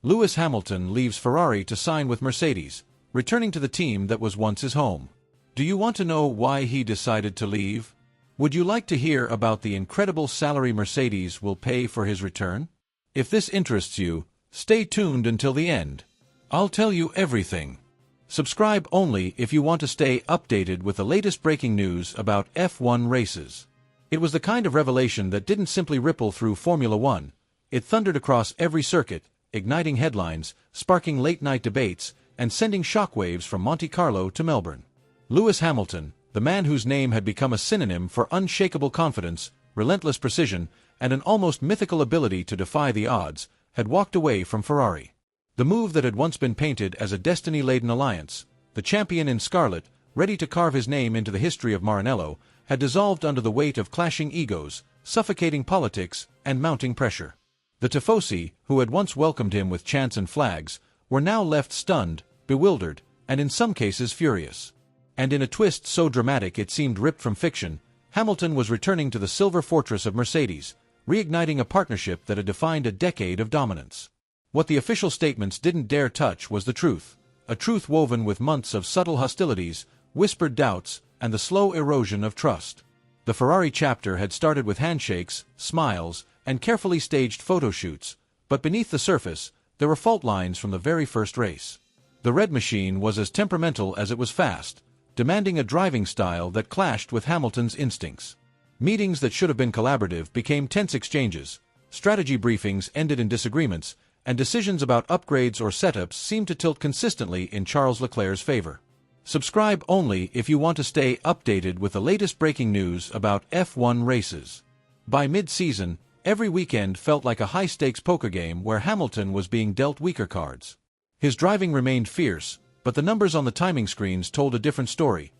Lewis Hamilton leaves Ferrari to sign with Mercedes, returning to the team that was once his home. Do you want to know why he decided to leave? Would you like to hear about the incredible salary Mercedes will pay for his return? If this interests you, stay tuned until the end. I'll tell you everything. Subscribe only if you want to stay updated with the latest breaking news about F1 races. It was the kind of revelation that didn't simply ripple through Formula One. It thundered across every circuit, igniting headlines, sparking late-night debates, and sending shockwaves from Monte Carlo to Melbourne. Lewis Hamilton, the man whose name had become a synonym for unshakable confidence, relentless precision, and an almost mythical ability to defy the odds, had walked away from Ferrari. The move that had once been painted as a destiny-laden alliance, the champion in scarlet, ready to carve his name into the history of Maranello, had dissolved under the weight of clashing egos, suffocating politics, and mounting pressure. The tifosi, who had once welcomed him with chants and flags, were now left stunned, bewildered, and in some cases furious. And in a twist so dramatic it seemed ripped from fiction, Hamilton was returning to the silver fortress of Mercedes, reigniting a partnership that had defined a decade of dominance. What the official statements didn't dare touch was the truth, a truth woven with months of subtle hostilities, whispered doubts, and the slow erosion of trust. The Ferrari chapter had started with handshakes, smiles, and carefully staged photo shoots, but beneath the surface, there were fault lines from the very first race. The red machine was as temperamental as it was fast, demanding a driving style that clashed with Hamilton's instincts. Meetings that should have been collaborative became tense exchanges, strategy briefings ended in disagreements, and decisions about upgrades or setups seemed to tilt consistently in Charles Leclerc's favor. Subscribe only if you want to stay updated with the latest breaking news about F1 races. By mid-season, every weekend felt like a high-stakes poker game where Hamilton was being dealt weaker cards. His driving remained fierce, but the numbers on the timing screens told a different story,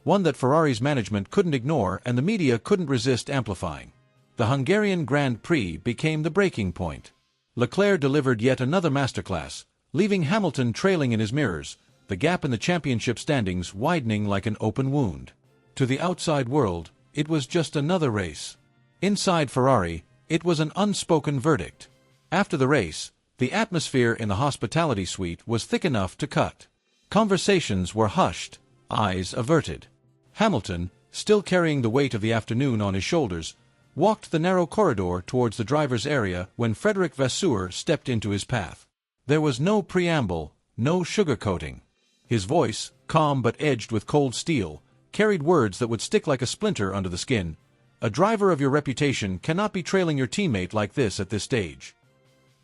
one that Ferrari's management couldn't ignore and the media couldn't resist amplifying. The Hungarian Grand Prix became the breaking point. Leclerc delivered yet another masterclass, leaving Hamilton trailing in his mirrors, the gap in the championship standings widening like an open wound. To the outside world, it was just another race. Inside Ferrari, it was an unspoken verdict. After the race, the atmosphere in the hospitality suite was thick enough to cut. Conversations were hushed, eyes averted. Hamilton, still carrying the weight of the afternoon on his shoulders, walked the narrow corridor towards the driver's area when Frederic Vasseur stepped into his path. There was no preamble, no sugarcoating. His voice, calm but edged with cold steel, carried words that would stick like a splinter under the skin. A driver of your reputation cannot be trailing your teammate like this at this stage.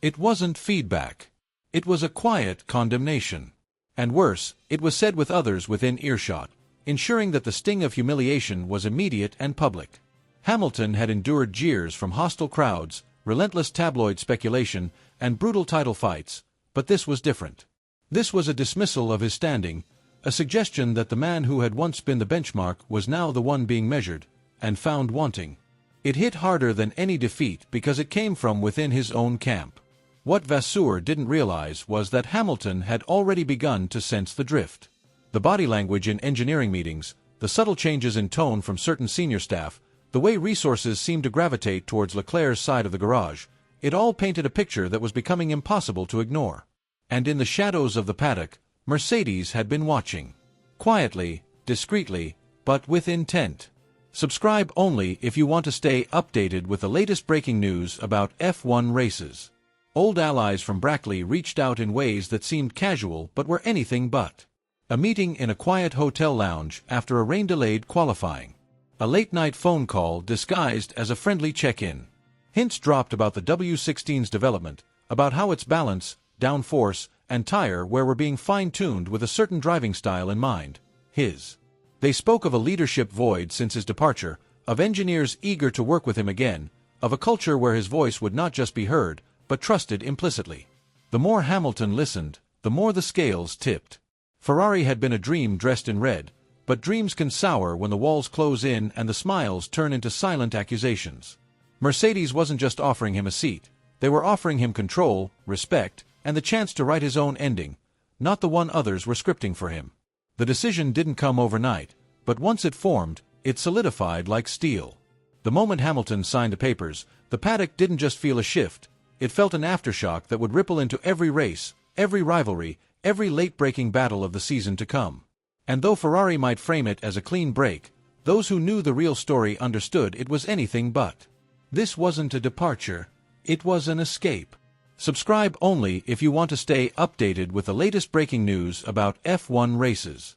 It wasn't feedback. It was a quiet condemnation. And worse, it was said with others within earshot, ensuring that the sting of humiliation was immediate and public. Hamilton had endured jeers from hostile crowds, relentless tabloid speculation, and brutal title fights, but this was different. This was a dismissal of his standing, a suggestion that the man who had once been the benchmark was now the one being measured, and found wanting. It hit harder than any defeat because it came from within his own camp. What Vasseur didn't realize was that Hamilton had already begun to sense the drift. The body language in engineering meetings, the subtle changes in tone from certain senior staff, the way resources seemed to gravitate towards Leclerc's side of the garage, it all painted a picture that was becoming impossible to ignore. And in the shadows of the paddock, Mercedes had been watching. Quietly, discreetly, but with intent. Subscribe only if you want to stay updated with the latest breaking news about F1 races. Old allies from Brackley reached out in ways that seemed casual but were anything but. A meeting in a quiet hotel lounge after a rain-delayed qualifying. A late-night phone call disguised as a friendly check-in. Hints dropped about the W16's development, about how its balance, downforce, and tire wear were being fine-tuned with a certain driving style in mind, his. They spoke of a leadership void since his departure, of engineers eager to work with him again, of a culture where his voice would not just be heard, but trusted implicitly. The more Hamilton listened, the more the scales tipped. Ferrari had been a dream dressed in red, but dreams can sour when the walls close in and the smiles turn into silent accusations. Mercedes wasn't just offering him a seat, they were offering him control, respect, and the chance to write his own ending, not the one others were scripting for him. The decision didn't come overnight, but once it formed, it solidified like steel. The moment Hamilton signed the papers, the paddock didn't just feel a shift, It felt an aftershock that would ripple into every race, every rivalry, every late-breaking battle of the season to come. And though Ferrari might frame it as a clean break, those who knew the real story understood it was anything but. This wasn't a departure, it was an escape. Subscribe only if you want to stay updated with the latest breaking news about F1 races.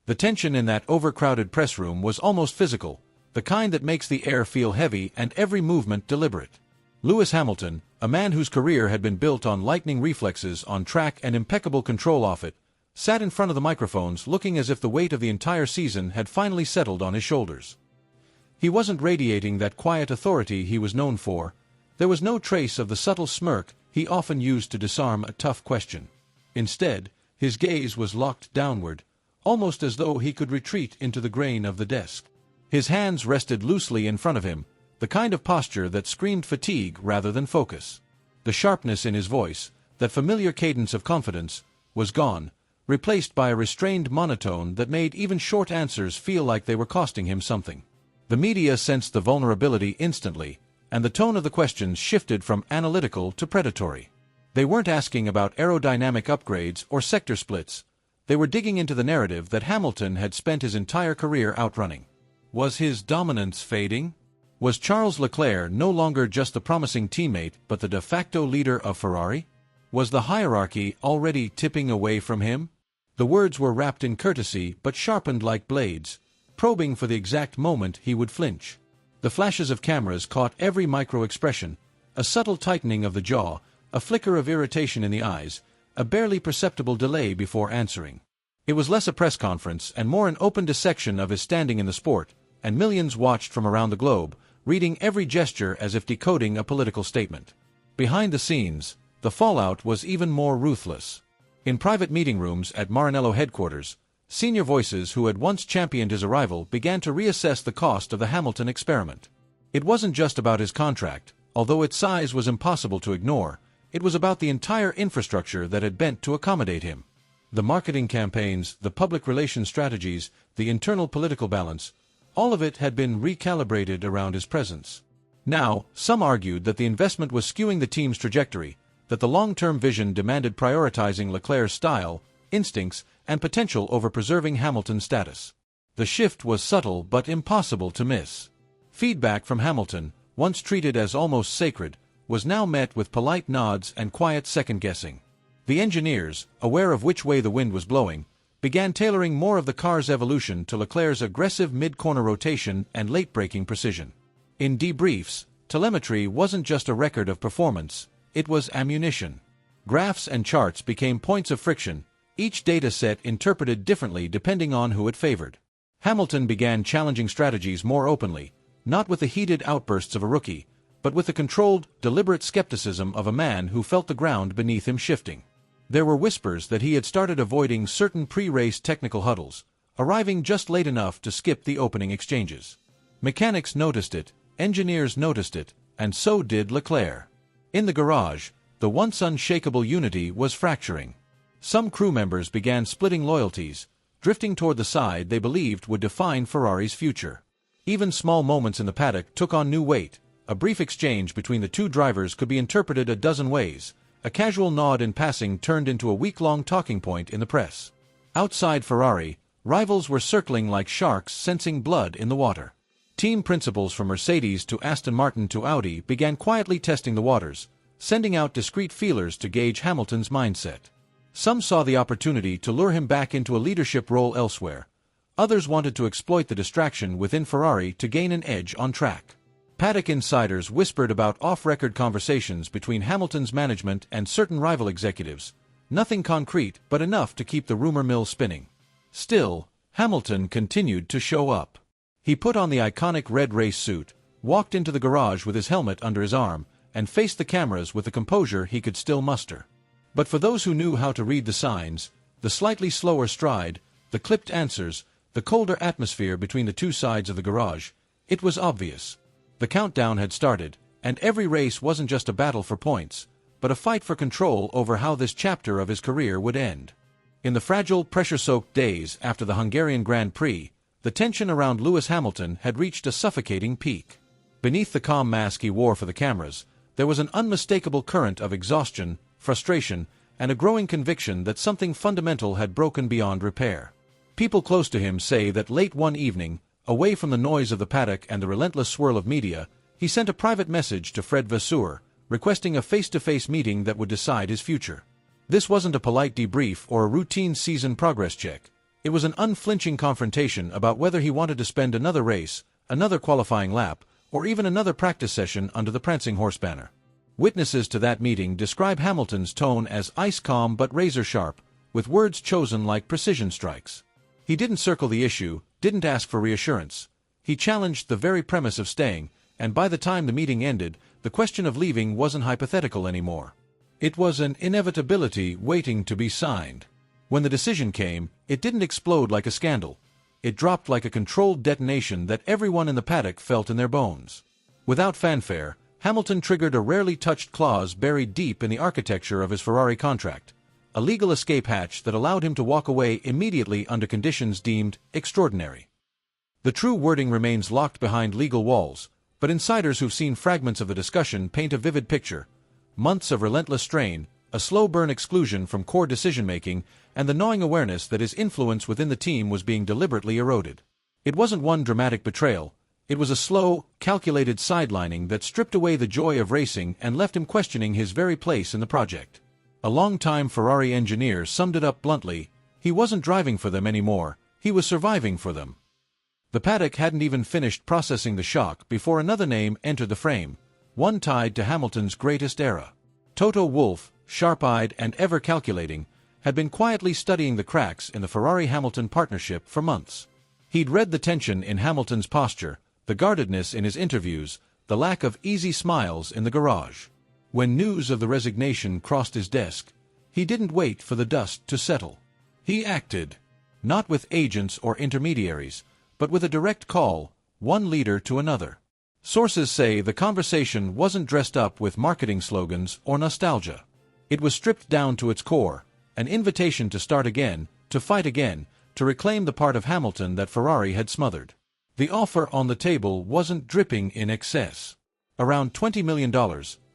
The tension in that overcrowded press room was almost physical, the kind that makes the air feel heavy and every movement deliberate. Lewis Hamilton, a man whose career had been built on lightning reflexes on track and impeccable control off it, sat in front of the microphones looking as if the weight of the entire season had finally settled on his shoulders. He wasn't radiating that quiet authority he was known for. There was no trace of the subtle smirk he often used to disarm a tough question. Instead, his gaze was locked downward, almost as though he could retreat into the grain of the desk. His hands rested loosely in front of him, the kind of posture that screamed fatigue rather than focus. The sharpness in his voice, that familiar cadence of confidence, was gone, replaced by a restrained monotone that made even short answers feel like they were costing him something. The media sensed the vulnerability instantly, and the tone of the questions shifted from analytical to predatory. They weren't asking about aerodynamic upgrades or sector splits. They were digging into the narrative that Hamilton had spent his entire career outrunning. Was his dominance fading? Was Charles Leclerc no longer just the promising teammate but the de facto leader of Ferrari? Was the hierarchy already tipping away from him? The words were wrapped in courtesy but sharpened like blades, probing for the exact moment he would flinch. The flashes of cameras caught every micro-expression, a subtle tightening of the jaw, a flicker of irritation in the eyes, a barely perceptible delay before answering. It was less a press conference and more an open dissection of his standing in the sport, and millions watched from around the globe, reading every gesture as if decoding a political statement. Behind the scenes, the fallout was even more ruthless. In private meeting rooms at Maranello headquarters, senior voices who had once championed his arrival began to reassess the cost of the Hamilton experiment. It wasn't just about his contract, although its size was impossible to ignore. It was about the entire infrastructure that had bent to accommodate him. The marketing campaigns, the public relations strategies, the internal political balance, all of it had been recalibrated around his presence. Now, some argued that the investment was skewing the team's trajectory, that the long-term vision demanded prioritizing Leclerc's style, instincts, and potential over preserving Hamilton's status. The shift was subtle but impossible to miss. Feedback from Hamilton, once treated as almost sacred, was now met with polite nods and quiet second-guessing. The engineers, aware of which way the wind was blowing, began tailoring more of the car's evolution to Leclerc's aggressive mid-corner rotation and late-braking precision. In debriefs, telemetry wasn't just a record of performance, it was ammunition. Graphs and charts became points of friction, each data set interpreted differently depending on who it favored. Hamilton began challenging strategies more openly, not with the heated outbursts of a rookie, but with the controlled, deliberate skepticism of a man who felt the ground beneath him shifting. There were whispers that he had started avoiding certain pre-race technical huddles, arriving just late enough to skip the opening exchanges. Mechanics noticed it, engineers noticed it, and so did Leclerc. In the garage, the once unshakable unity was fracturing. Some crew members began splitting loyalties, drifting toward the side they believed would define Ferrari's future. Even small moments in the paddock took on new weight. A brief exchange between the two drivers could be interpreted a dozen ways. A casual nod in passing turned into a week-long talking point in the press. Outside Ferrari, rivals were circling like sharks sensing blood in the water. Team principals from Mercedes to Aston Martin to Audi began quietly testing the waters, sending out discreet feelers to gauge Hamilton's mindset. Some saw the opportunity to lure him back into a leadership role elsewhere. Others wanted to exploit the distraction within Ferrari to gain an edge on track. Paddock insiders whispered about off-record conversations between Hamilton's management and certain rival executives. Nothing concrete, but enough to keep the rumor mill spinning. Still, Hamilton continued to show up. He put on the iconic red race suit, walked into the garage with his helmet under his arm, and faced the cameras with the composure he could still muster. But for those who knew how to read the signs, the slightly slower stride, the clipped answers, the colder atmosphere between the two sides of the garage, it was obvious. The countdown had started, and every race wasn't just a battle for points, but a fight for control over how this chapter of his career would end. In the fragile, pressure-soaked days after the Hungarian Grand Prix, the tension around Lewis Hamilton had reached a suffocating peak. Beneath the calm mask he wore for the cameras, There was an unmistakable current of exhaustion, frustration, and a growing conviction that something fundamental had broken beyond repair. People close to him say that late one evening, away from the noise of the paddock and the relentless swirl of media, he sent a private message to Fred Vasseur, requesting a face-to-face meeting that would decide his future. This wasn't a polite debrief or a routine season progress check. It was an unflinching confrontation about whether he wanted to spend another race, another qualifying lap, or even another practice session under the prancing horse banner. Witnesses to that meeting describe Hamilton's tone as ice-calm but razor-sharp, with words chosen like precision strikes. He didn't circle the issue, didn't ask for reassurance. He challenged the very premise of staying, and by the time the meeting ended, the question of leaving wasn't hypothetical anymore. It was an inevitability waiting to be signed. When the decision came, it didn't explode like a scandal. It dropped like a controlled detonation that everyone in the paddock felt in their bones. Without fanfare, Hamilton triggered a rarely touched clause buried deep in the architecture of his Ferrari contract, a legal escape hatch that allowed him to walk away immediately under conditions deemed extraordinary. The true wording remains locked behind legal walls, but insiders who've seen fragments of the discussion paint a vivid picture. Months of relentless strain, a slow-burn exclusion from core decision-making, and the gnawing awareness that his influence within the team was being deliberately eroded. It wasn't one dramatic betrayal. It was a slow, calculated sidelining that stripped away the joy of racing and left him questioning his very place in the project. A long-time Ferrari engineer summed it up bluntly: he wasn't driving for them anymore, he was surviving for them. The paddock hadn't even finished processing the shock before another name entered the frame, one tied to Hamilton's greatest era. TOTO Wolff, sharp-eyed and ever-calculating, had been quietly studying the cracks in the Ferrari-Hamilton partnership for months. He'd read the tension in Hamilton's posture, the guardedness in his interviews, the lack of easy smiles in the garage. When news of the resignation crossed his desk, he didn't wait for the dust to settle. He acted, not with agents or intermediaries, but with a direct call, one leader to another. Sources say the conversation wasn't dressed up with marketing slogans or nostalgia. It was stripped down to its core, an invitation to start again, to fight again, to reclaim the part of Hamilton that Ferrari had smothered. The offer on the table wasn't dripping in excess. Around $20 million,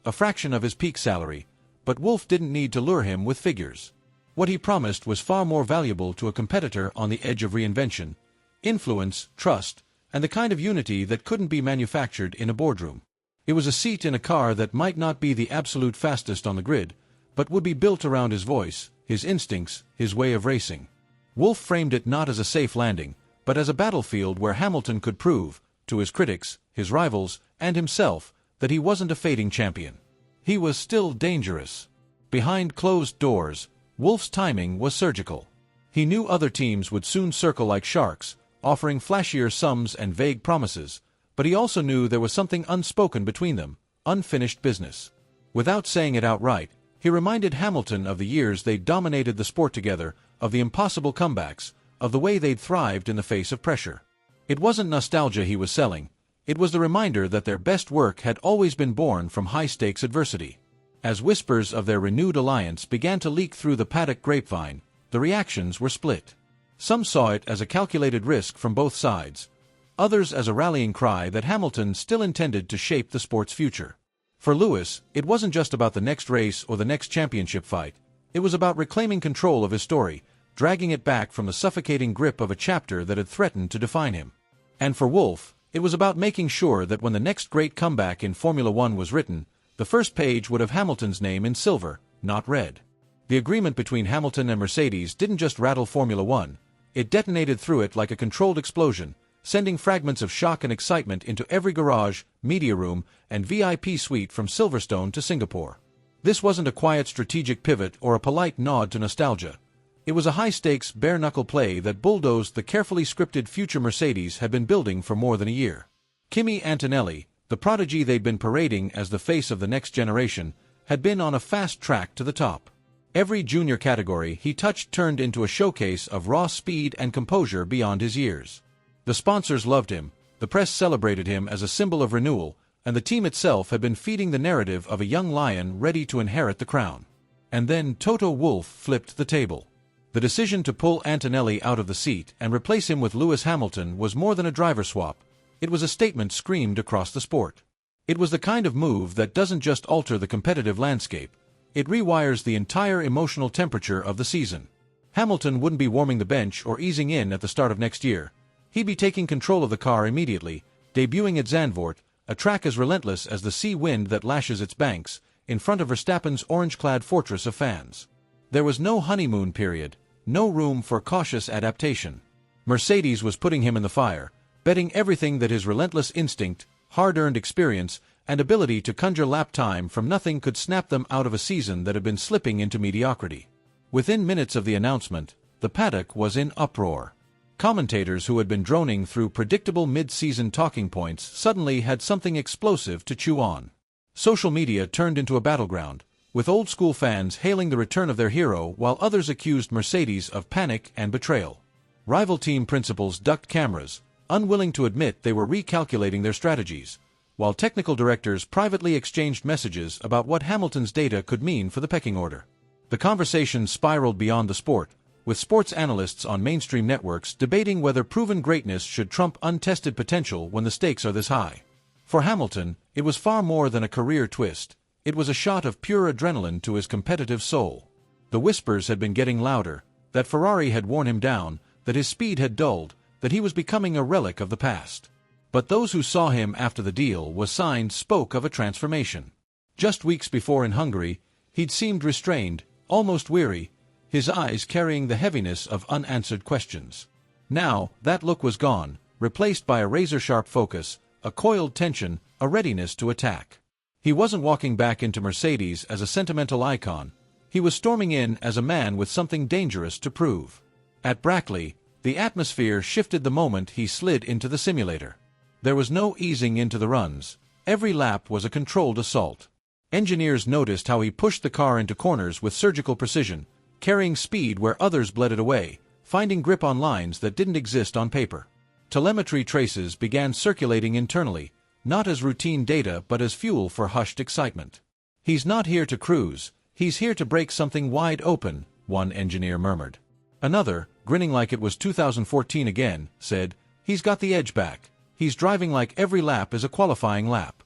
a fraction of his peak salary, but Wolff didn't need to lure him with figures. What he promised was far more valuable to a competitor on the edge of reinvention: influence, trust, and the kind of unity that couldn't be manufactured in a boardroom. It was a seat in a car that might not be the absolute fastest on the grid, but would be built around his voice, his instincts, his way of racing. Wolff framed it not as a safe landing, but as a battlefield where Hamilton could prove, to his critics, his rivals, and himself, that he wasn't a fading champion. He was still dangerous. Behind closed doors, Wolff's timing was surgical. He knew other teams would soon circle like sharks, offering flashier sums and vague promises, but he also knew there was something unspoken between them, unfinished business. Without saying it outright, he reminded Hamilton of the years they'd dominated the sport together, of the impossible comebacks, of the way they'd thrived in the face of pressure. It wasn't nostalgia he was selling. It was the reminder that their best work had always been born from high-stakes adversity. As whispers of their renewed alliance began to leak through the paddock grapevine, the reactions were split. Some saw it as a calculated risk from both sides, others as a rallying cry that Hamilton still intended to shape the sport's future. For Lewis, it wasn't just about the next race or the next championship fight. It was about reclaiming control of his story, dragging it back from the suffocating grip of a chapter that had threatened to define him. And for Wolff, it was about making sure that when the next great comeback in Formula One was written, the first page would have Hamilton's name in silver, not red. The agreement between Hamilton and Mercedes didn't just rattle Formula One, it detonated through it like a controlled explosion, sending fragments of shock and excitement into every garage, media room, and VIP suite from Silverstone to Singapore. This wasn't a quiet strategic pivot or a polite nod to nostalgia. It was a high-stakes, bare-knuckle play that bulldozed the carefully scripted future Mercedes had been building for more than a year. Kimi Antonelli, the prodigy they'd been parading as the face of the next generation, had been on a fast track to the top. Every junior category he touched turned into a showcase of raw speed and composure beyond his years. The sponsors loved him, the press celebrated him as a symbol of renewal, and the team itself had been feeding the narrative of a young lion ready to inherit the crown. And then Toto Wolff flipped the table. The decision to pull Antonelli out of the seat and replace him with Lewis Hamilton was more than a driver swap. It was a statement screamed across the sport. It was the kind of move that doesn't just alter the competitive landscape, it rewires the entire emotional temperature of the season. Hamilton wouldn't be warming the bench or easing in at the start of next year. He'd be taking control of the car immediately, debuting at Zandvoort, a track as relentless as the sea wind that lashes its banks, in front of Verstappen's orange-clad fortress of fans. There was no honeymoon period, no room for cautious adaptation. Mercedes was putting him in the fire, betting everything that his relentless instinct, hard-earned experience, and ability to conjure lap time from nothing could snap them out of a season that had been slipping into mediocrity. Within minutes of the announcement, the paddock was in uproar. Commentators who had been droning through predictable mid-season talking points suddenly had something explosive to chew on. Social media turned into a battleground, with old-school fans hailing the return of their hero while others accused Mercedes of panic and betrayal. Rival team principals ducked cameras, unwilling to admit they were recalculating their strategies, while technical directors privately exchanged messages about what Hamilton's data could mean for the pecking order. The conversation spiraled beyond the sport, with sports analysts on mainstream networks debating whether proven greatness should trump untested potential when the stakes are this high. For Hamilton, it was far more than a career twist. It was a shot of pure adrenaline to his competitive soul. The whispers had been getting louder, that Ferrari had worn him down, that his speed had dulled, that he was becoming a relic of the past. But those who saw him after the deal was signed spoke of a transformation. Just weeks before in Hungary, he'd seemed restrained, almost weary, his eyes carrying the heaviness of unanswered questions. Now, that look was gone, replaced by a razor-sharp focus, a coiled tension, a readiness to attack. He wasn't walking back into Mercedes as a sentimental icon. He was storming in as a man with something dangerous to prove. At Brackley, the atmosphere shifted the moment he slid into the simulator. There was no easing into the runs. Every lap was a controlled assault. Engineers noticed how he pushed the car into corners with surgical precision, carrying speed where others bled it away, finding grip on lines that didn't exist on paper. Telemetry traces began circulating internally, not as routine data but as fuel for hushed excitement. "He's not here to cruise, he's here to break something wide open," one engineer murmured. Another, grinning like it was 2014 again, said, "He's got the edge back. He's driving like every lap is a qualifying lap."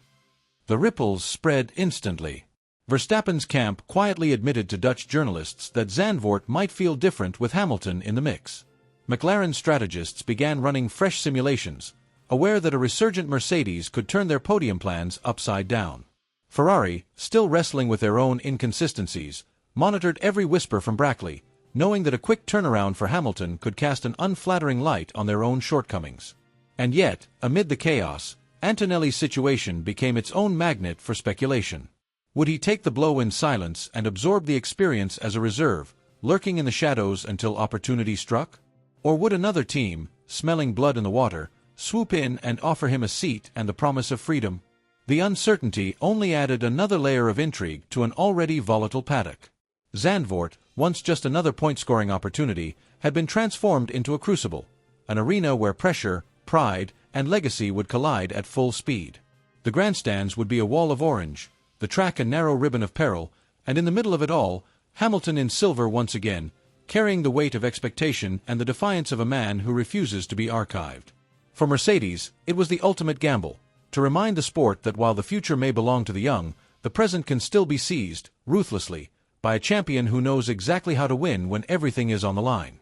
The ripples spread instantly. Verstappen's camp quietly admitted to Dutch journalists that Zandvoort might feel different with Hamilton in the mix. McLaren strategists began running fresh simulations, aware that a resurgent Mercedes could turn their podium plans upside down. Ferrari, still wrestling with their own inconsistencies, monitored every whisper from Brackley, knowing that a quick turnaround for Hamilton could cast an unflattering light on their own shortcomings. And yet, amid the chaos, Antonelli's situation became its own magnet for speculation. Would he take the blow in silence and absorb the experience as a reserve, lurking in the shadows until opportunity struck? Or would another team, smelling blood in the water, swoop in and offer him a seat and the promise of freedom? The uncertainty only added another layer of intrigue to an already volatile paddock. Zandvoort, once just another point-scoring opportunity, had been transformed into a crucible, an arena where pressure, pride, and legacy would collide at full speed. The grandstands would be a wall of orange, the track a narrow ribbon of peril, and in the middle of it all, Hamilton in silver once again, carrying the weight of expectation and the defiance of a man who refuses to be archived. For Mercedes, it was the ultimate gamble, to remind the sport that while the future may belong to the young, the present can still be seized, ruthlessly, by a champion who knows exactly how to win when everything is on the line.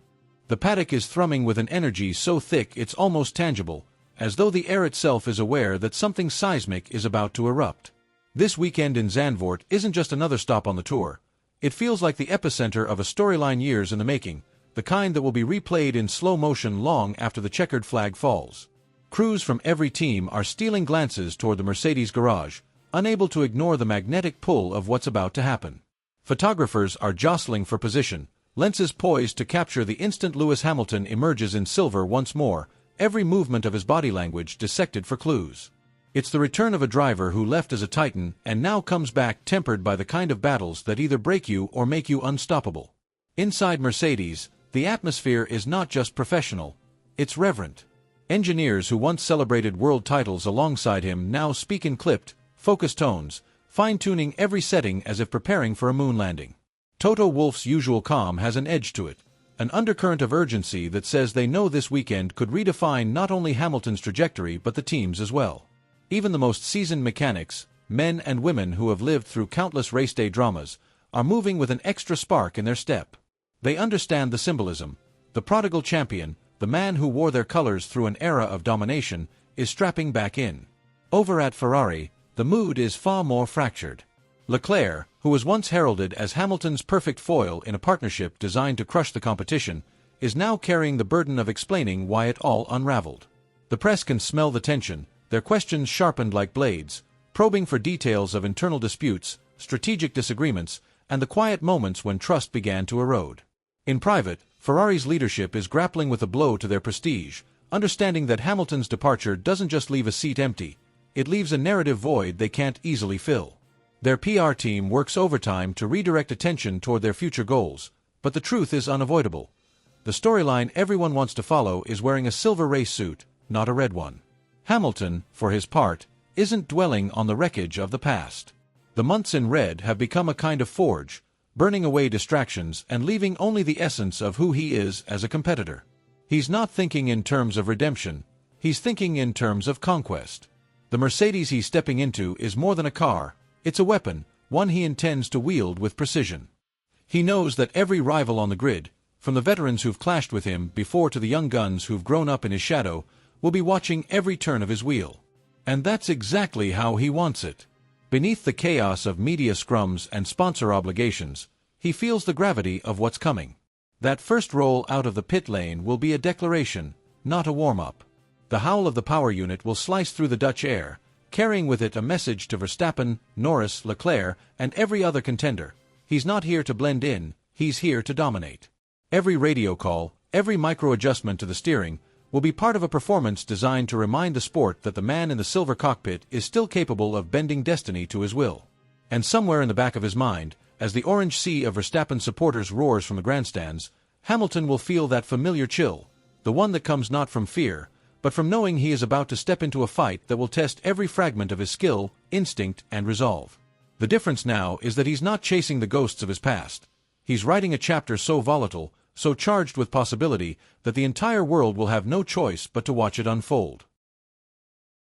The paddock is thrumming with an energy so thick it's almost tangible, as though the air itself is aware that something seismic is about to erupt. This weekend in Zandvoort isn't just another stop on the tour. It feels like the epicenter of a storyline years in the making, the kind that will be replayed in slow motion long after the checkered flag falls. Crews from every team are stealing glances toward the Mercedes garage, unable to ignore the magnetic pull of what's about to happen. Photographers are jostling for position, lenses poised to capture the instant Lewis Hamilton emerges in silver once more, every movement of his body language dissected for clues. It's the return of a driver who left as a titan and now comes back tempered by the kind of battles that either break you or make you unstoppable. Inside Mercedes, the atmosphere is not just professional, it's reverent. Engineers who once celebrated world titles alongside him now speak in clipped, focused tones, fine-tuning every setting as if preparing for a moon landing. TOTO Wolff's usual calm has an edge to it, an undercurrent of urgency that says they know this weekend could redefine not only Hamilton's trajectory but the team's as well. Even the most seasoned mechanics, men and women who have lived through countless race day dramas, are moving with an extra spark in their step. They understand the symbolism. The prodigal champion, the man who wore their colors through an era of domination, is strapping back in. Over at Ferrari, the mood is far more fractured. Leclerc, who was once heralded as Hamilton's perfect foil in a partnership designed to crush the competition, is now carrying the burden of explaining why it all unraveled. The press can smell the tension, their questions sharpened like blades, probing for details of internal disputes, strategic disagreements, and the quiet moments when trust began to erode. In private, Ferrari's leadership is grappling with a blow to their prestige, understanding that Hamilton's departure doesn't just leave a seat empty, it leaves a narrative void they can't easily fill. Their PR team works overtime to redirect attention toward their future goals, but the truth is unavoidable. The storyline everyone wants to follow is wearing a silver race suit, not a red one. Hamilton, for his part, isn't dwelling on the wreckage of the past. The months in red have become a kind of forge, burning away distractions and leaving only the essence of who he is as a competitor. He's not thinking in terms of redemption, he's thinking in terms of conquest. The Mercedes he's stepping into is more than a car, it's a weapon, one he intends to wield with precision. He knows that every rival on the grid, from the veterans who've clashed with him before to the young guns who've grown up in his shadow, will be watching every turn of his wheel. And that's exactly how he wants it. Beneath the chaos of media scrums and sponsor obligations, he feels the gravity of what's coming. That first roll out of the pit lane will be a declaration, not a warm-up. The howl of the power unit will slice through the Dutch air, carrying with it a message to Verstappen, Norris, Leclerc, and every other contender. He's not here to blend in, he's here to dominate. Every radio call, every micro-adjustment to the steering, will be part of a performance designed to remind the sport that the man in the silver cockpit is still capable of bending destiny to his will. And somewhere in the back of his mind, as the orange sea of Verstappen supporters roars from the grandstands, Hamilton will feel that familiar chill, the one that comes not from fear, but from knowing he is about to step into a fight that will test every fragment of his skill, instinct, and resolve. The difference now is that he's not chasing the ghosts of his past. He's writing a chapter so volatile, so charged with possibility, that the entire world will have no choice but to watch it unfold.